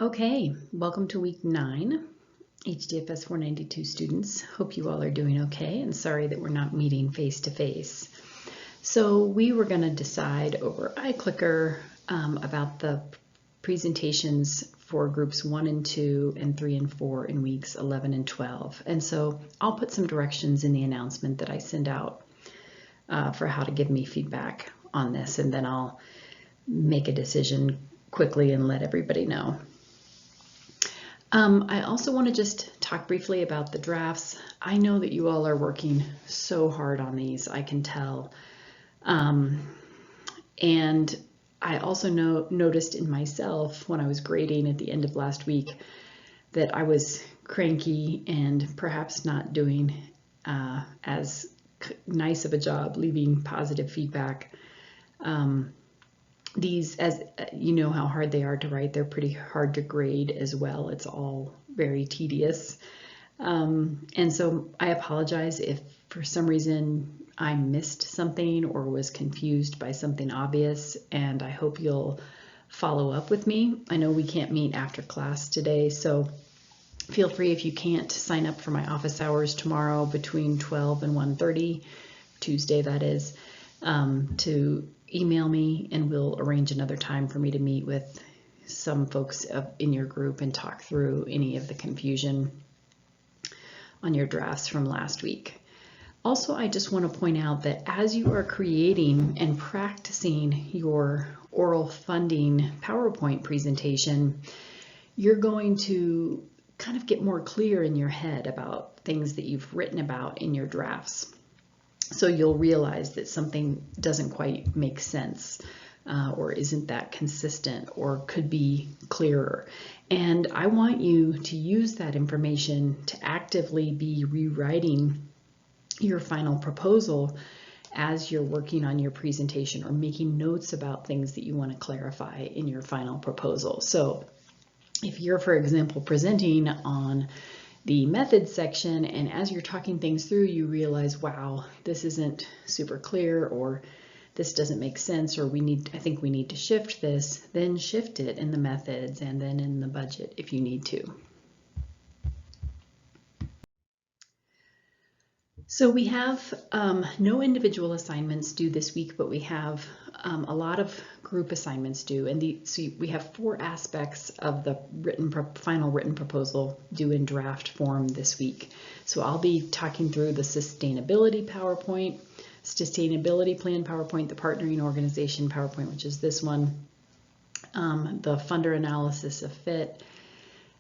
Okay, welcome to week 9, HDFS 492 students. Hope you all are doing okay and sorry that we're not meeting face to face. So we were going to decide over iClicker about the presentations for groups 1 and 2 and 3 and 4 in weeks 11 and 12. And so I'll put some directions in the announcement that I send out for how to give me feedback on this, and then I'll make a decision quickly and let everybody know. I also want to just talk briefly about the drafts. I know that you all are working so hard on these, I can tell. And I also noticed in myself when I was grading at the end of last week that I was cranky and perhaps not doing as nice of a job leaving positive feedback. These, as you know how hard they are to write, they're pretty hard to grade as well. It's all very tedious. And so I apologize if for some reason I missed something or was confused by something obvious, and I hope you'll follow up with me. I know we can't meet after class today, so feel free, if you can't, sign up for my office hours tomorrow between 12 and 1:30, Tuesday that is, to email me, and we'll arrange another time for me to meet with some folks in your group and talk through any of the confusion on your drafts from last week. Also, I just want to point out that as you are creating and practicing your oral funding PowerPoint presentation, you're going to kind of get more clear in your head about things that you've written about in your drafts. So you'll realize that something doesn't quite make sense or isn't that consistent or could be clearer. And I want you to use that information to actively be rewriting your final proposal as you're working on your presentation or making notes about things that you want to clarify in your final proposal. So if you're, for example, presenting on the methods section, and as you're talking things through, you realize, wow, this isn't super clear, or this doesn't make sense, or I think we need to shift this, then shift it in the methods and then in the budget if you need to. So we have no individual assignments due this week, but we have a lot of group assignments due, and so we have 4 aspects of the final written proposal due in draft form this week. So I'll be talking through the sustainability PowerPoint, sustainability plan PowerPoint, the partnering organization PowerPoint, which is this one, the funder analysis of fit,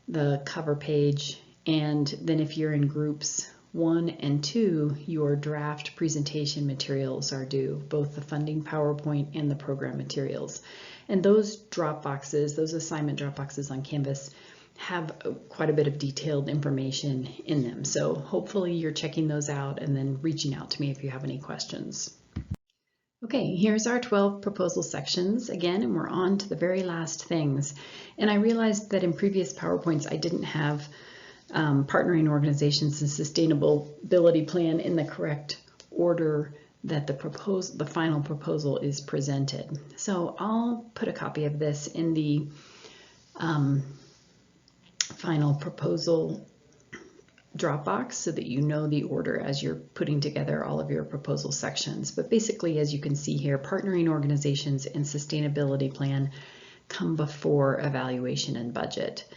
the cover page, and then if you're in groups 1 and 2, your draft presentation materials are due, both the funding PowerPoint and the program materials. And those drop boxes, those assignment drop boxes on Canvas, have quite a bit of detailed information in them. So hopefully you're checking those out and then reaching out to me if you have any questions. Okay, here's our 12 proposal sections again, and we're on to the very last things. And I realized that in previous PowerPoints I didn't have partnering organizations and sustainability plan in the correct order that the final proposal is presented. So I'll put a copy of this in the final proposal Dropbox so that you know the order as you're putting together all of your proposal sections. But basically, as you can see here, partnering organizations and sustainability plan come before evaluation and budget.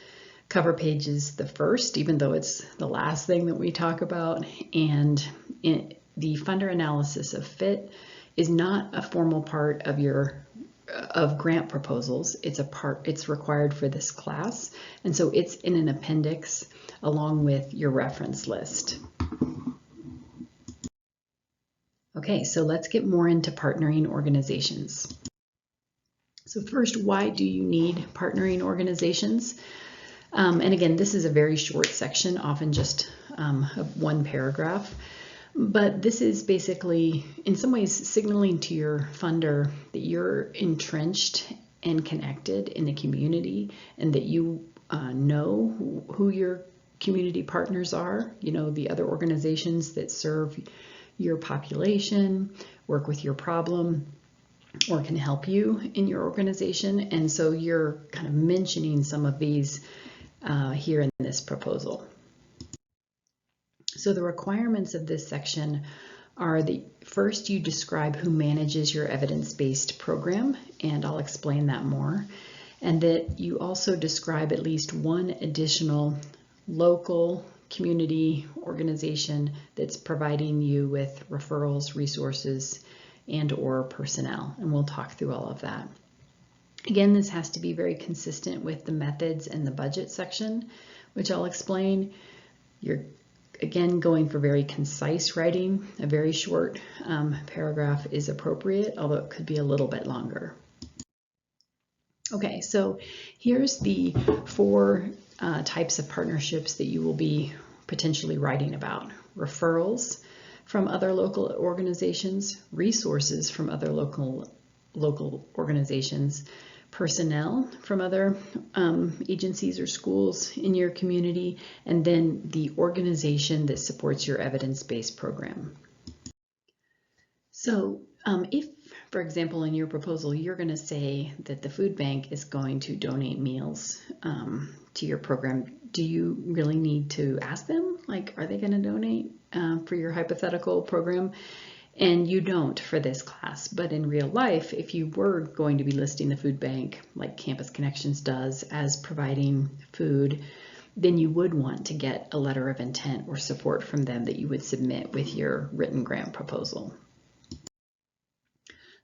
Cover page is the first, even though it's the last thing that we talk about, and the funder analysis of fit is not a formal part of grant proposals. It's required for this class, and so it's in an appendix along with your reference list. Okay, so let's get more into partnering organizations. So first, why do you need partnering organizations? And again, this is a very short section, often just 1 paragraph, but this is basically, in some ways, signaling to your funder that you're entrenched and connected in the community, and that you know who your community partners are, you know, the other organizations that serve your population, work with your problem, or can help you in your organization. And so you're kind of mentioning some of these here in this proposal. So the requirements of this section are that first you describe who manages your evidence-based program, and I'll explain that more, and that you also describe at least one additional local community organization that's providing you with referrals, resources, and or personnel, and we'll talk through all of that. Again, this has to be very consistent with the methods and the budget section, which I'll explain. You're again going for very concise writing. A very short paragraph is appropriate, although it could be a little bit longer. Okay, so here's the 4 types of partnerships that you will be potentially writing about. Referrals from other local organizations, resources from other local organizations, personnel from other agencies or schools in your community, and then the organization that supports your evidence-based program. So if, for example, in your proposal, you're going to say that the food bank is going to donate meals to your program, do you really need to ask them? Like, are they going to donate for your hypothetical program? And you don't for this class, but in real life, if you were going to be listing the food bank, like Campus Connections does, as providing food, then you would want to get a letter of intent or support from them that you would submit with your written grant proposal.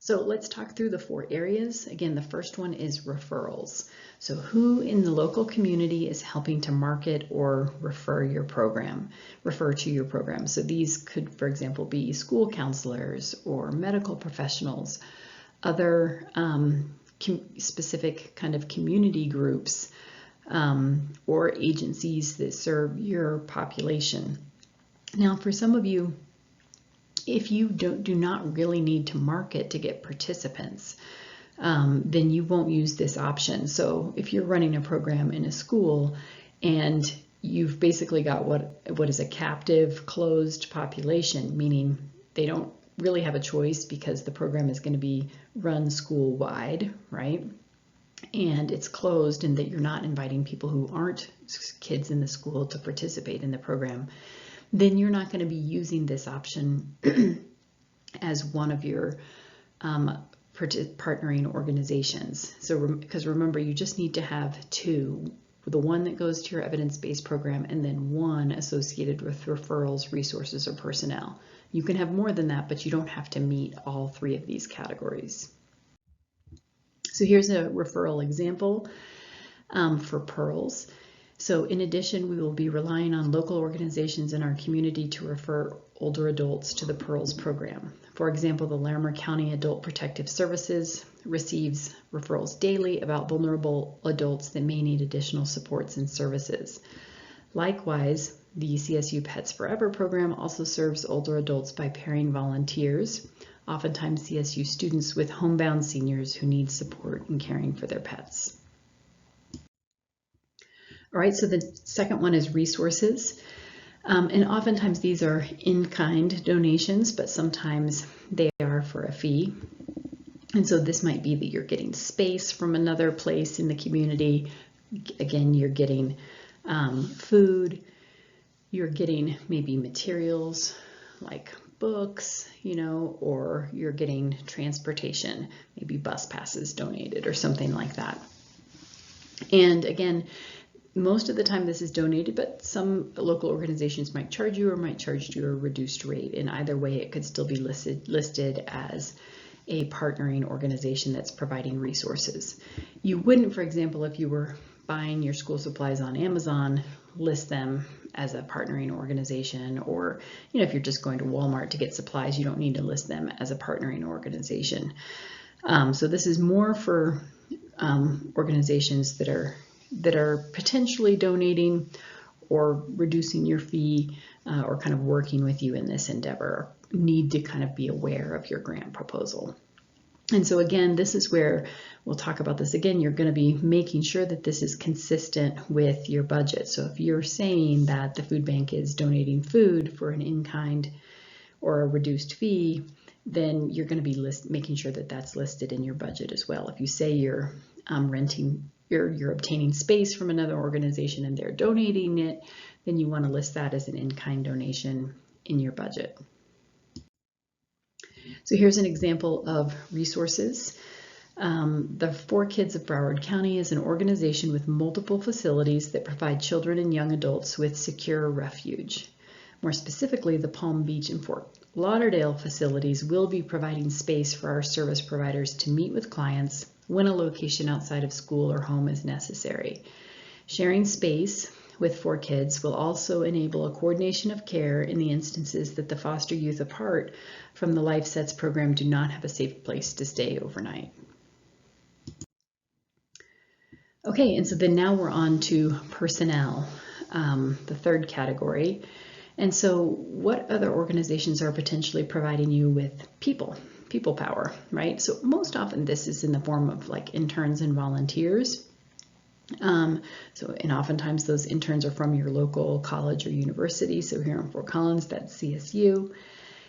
So let's talk through the 4 areas. Again, the first one is referrals. So who in the local community is helping to market or refer to your program? So these could, for example, be school counselors or medical professionals, other specific kind of community groups, or agencies that serve your population. Now, for some of you, if you do not really need to market to get participants, then you won't use this option. So if you're running a program in a school and you've basically got what is a captive closed population, meaning they don't really have a choice because the program is going to be run school-wide, right? And it's closed, and that you're not inviting people who aren't kids in the school to participate in the program, then you're not going to be using this option as one of your partnering organizations. So because remember, you just need to have 2, the one that goes to your evidence-based program and then 1 associated with referrals, resources, or personnel. You can have more than that, but you don't have to meet all 3 of these categories. So here's a referral example for Pearls. So in addition, we will be relying on local organizations in our community to refer older adults to the Pearls program. For example, the Larimer County Adult Protective Services receives referrals daily about vulnerable adults that may need additional supports and services. Likewise, the CSU Pets Forever program also serves older adults by pairing volunteers, oftentimes CSU students, with homebound seniors who need support in caring for their pets. All right, so the second one is resources. And oftentimes these are in-kind donations, but sometimes they are for a fee. And so this might be that you're getting space from another place in the community. Again, you're getting food, you're getting maybe materials like books, or you're getting transportation, maybe bus passes donated or something like that. And again, most of the time this is donated, but some local organizations might charge you or might charge you a reduced rate. In either way, it could still be listed as a partnering organization that's providing resources. You wouldn't, for example, if you were buying your school supplies on Amazon, list them as a partnering organization, or if you're just going to Walmart to get supplies, you don't need to list them as a partnering organization. So this is more for organizations that are potentially donating or reducing your fee or kind of working with you in this endeavor, need to kind of be aware of your grant proposal. And so again, this is where we'll talk about this again. You're going to be making sure that this is consistent with your budget. So if you're saying that the food bank is donating food for an in-kind or a reduced fee, then you're going to be making sure that that's listed in your budget as well. If you say you're you're obtaining space from another organization and they're donating it, then you want to list that as an in-kind donation in your budget. So here's an example of resources. The For Kids of Broward County is an organization with multiple facilities that provide children and young adults with secure refuge. More specifically, the Palm Beach and Fort Lauderdale facilities will be providing space for our service providers to meet with clients when a location outside of school or home is necessary. Sharing space with For Kids will also enable a coordination of care in the instances that the foster youth apart from the Life Sets program do not have a safe place to stay overnight. Okay, and so then now we're on to personnel, the third category. And so what other organizations are potentially providing you with people power, right? So most often this is in the form of like interns and volunteers. And oftentimes those interns are from your local college or university. So here in Fort Collins, that's CSU.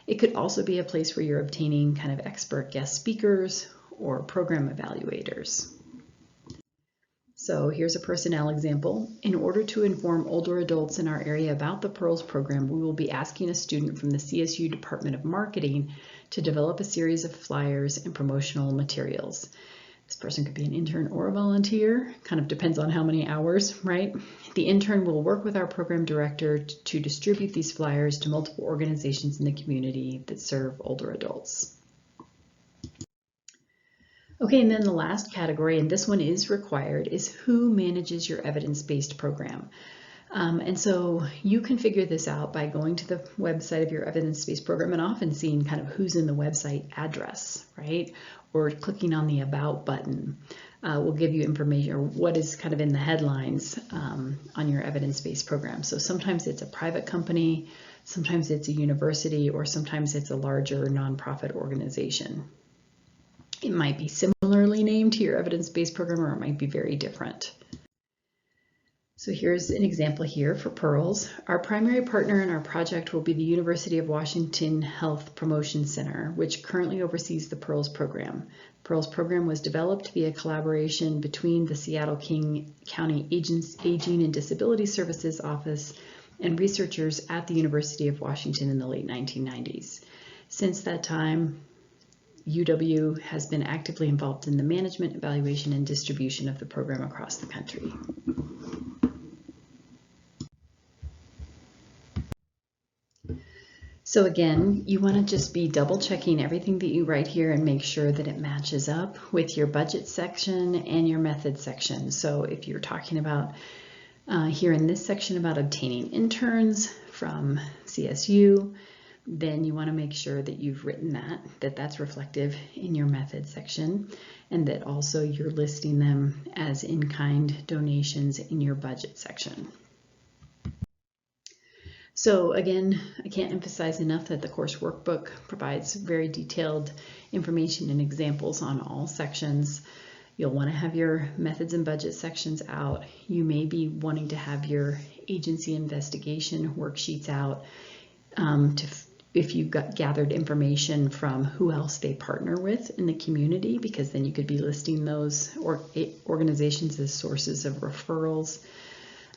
It could also be a place where you're obtaining kind of expert guest speakers or program evaluators. So here's a personnel example. In order to inform older adults in our area about the Pearls program, we will be asking a student from the CSU Department of Marketing to develop a series of flyers and promotional materials. This person could be an intern or a volunteer, kind of depends on how many hours, right? The intern will work with our program director to distribute these flyers to multiple organizations in the community that serve older adults. Okay, and then the last category, and this one is required, is who manages your evidence-based program. And so you can figure this out by going to the website of your evidence-based program and often seeing kind of who's in the website address, right? Or clicking on the About button will give you information or what is kind of in the headlines on your evidence-based program. So sometimes it's a private company, sometimes it's a university, or sometimes it's a larger nonprofit organization. It might be similarly named to your evidence-based program, or it might be very different. So here's an example here for Pearls. Our primary partner in our project will be the University of Washington Health Promotion Center, which currently oversees the Pearls program. The Pearls program was developed via collaboration between the Seattle King County Aging and Disability Services Office and researchers at the University of Washington in the late 1990s. Since that time, UW has been actively involved in the management, evaluation, and distribution of the program across the country. So again, you want to just be double checking everything that you write here and make sure that it matches up with your budget section and your method section. So if you're talking about here in this section about obtaining interns from CSU, then you want to make sure that you've written that's reflective in your method section, and that also you're listing them as in-kind donations in your budget section. So again, I can't emphasize enough that the course workbook provides very detailed information and examples on all sections. You'll want to have your methods and budget sections out. You may be wanting to have your agency investigation worksheets out if you've gathered information from who else they partner with in the community, because then you could be listing those organizations as sources of referrals.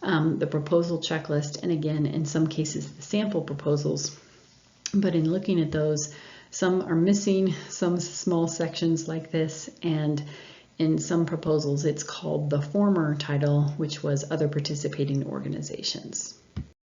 The proposal checklist, and again, in some cases, the sample proposals. But in looking at those, some are missing some small sections like this, and in some proposals, it's called the former title, which was other participating organizations.